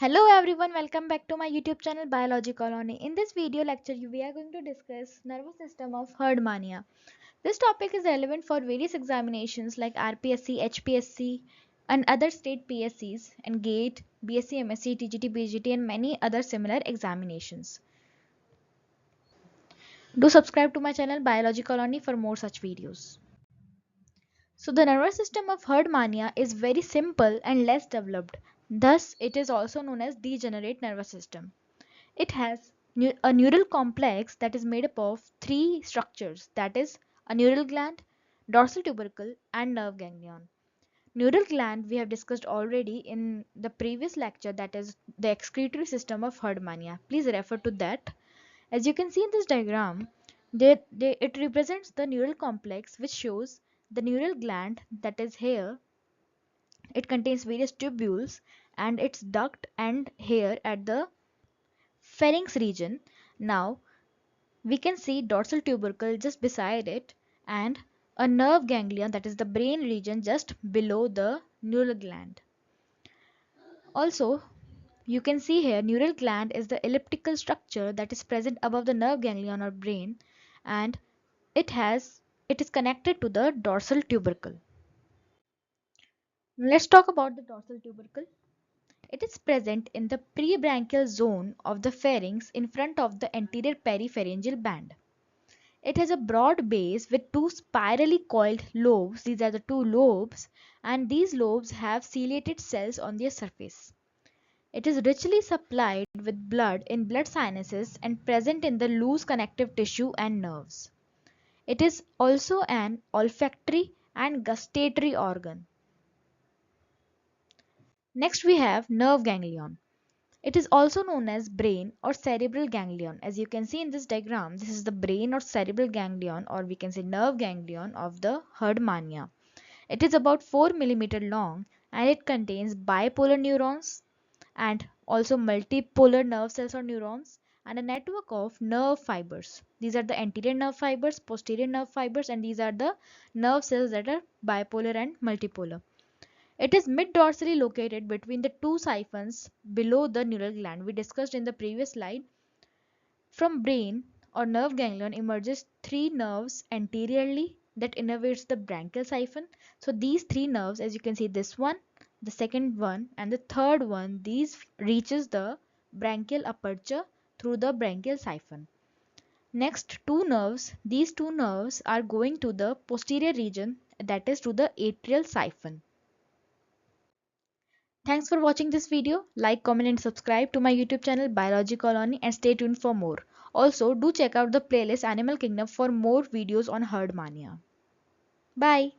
Hello everyone, welcome back to my YouTube channel Biology Colony. In this video lecture, we are going to discuss nervous system of Herdmania. This topic is relevant for various examinations like RPSC, HPSC, and other state PSCs, and GATE, BSc, MSc, TGT, PGT, and many other similar examinations. Do subscribe to my channel Biology Colony for more such videos. So the nervous system of Herdmania is very simple and less developed. Thus, it is also known as degenerate nervous system. It has a neural complex that is made up of three structures, that is a neural gland, dorsal tubercle, and nerve ganglion. Neural gland we have discussed already in the previous lecture, that is the excretory system of Herdmania. Please refer to that. As you can see in this diagram, it represents the neural complex which shows the neural gland that is here. It contains various tubules and its duct and hair at the pharynx region. Now we can see dorsal tubercle just beside it and a nerve ganglion, that is the brain region, just below the neural gland. Also, you can see here neural gland is the elliptical structure that is present above the nerve ganglion or brain, and it is connected to the dorsal tubercle. Let's talk about the dorsal tubercle. It is present in the prebranchial zone of the pharynx in front of the anterior peripharyngeal band. It has a broad base with two spirally coiled lobes. These are the two lobes, and these lobes have ciliated cells on their surface. It is richly supplied with blood in blood sinuses and present in the loose connective tissue and nerves. It is also an olfactory and gustatory organ. Next we have nerve ganglion. It is also known as brain or cerebral ganglion. As you can see in this diagram, this is the brain or cerebral ganglion, or we can say nerve ganglion of the Herdmania. It is about 4 mm long and it contains bipolar neurons and also multipolar nerve cells or neurons and a network of nerve fibers. These are the anterior nerve fibers, posterior nerve fibers, and these are the nerve cells that are bipolar and multipolar. It is mid-dorsally located between the two siphons below the neural gland. We discussed in the previous slide. From brain or nerve ganglion emerges three nerves anteriorly that innervates the branchial siphon. So these three nerves, as you can see, this one, the second one, and the third one, these reaches the branchial aperture through the branchial siphon. Next two nerves, these two nerves are going to the posterior region, that is to the atrial siphon. Thanks for watching this video. Like, comment and subscribe to my YouTube channel Biology Colony and stay tuned for more. Also, do check out the playlist Animal Kingdom for more videos on Herdmania. Bye.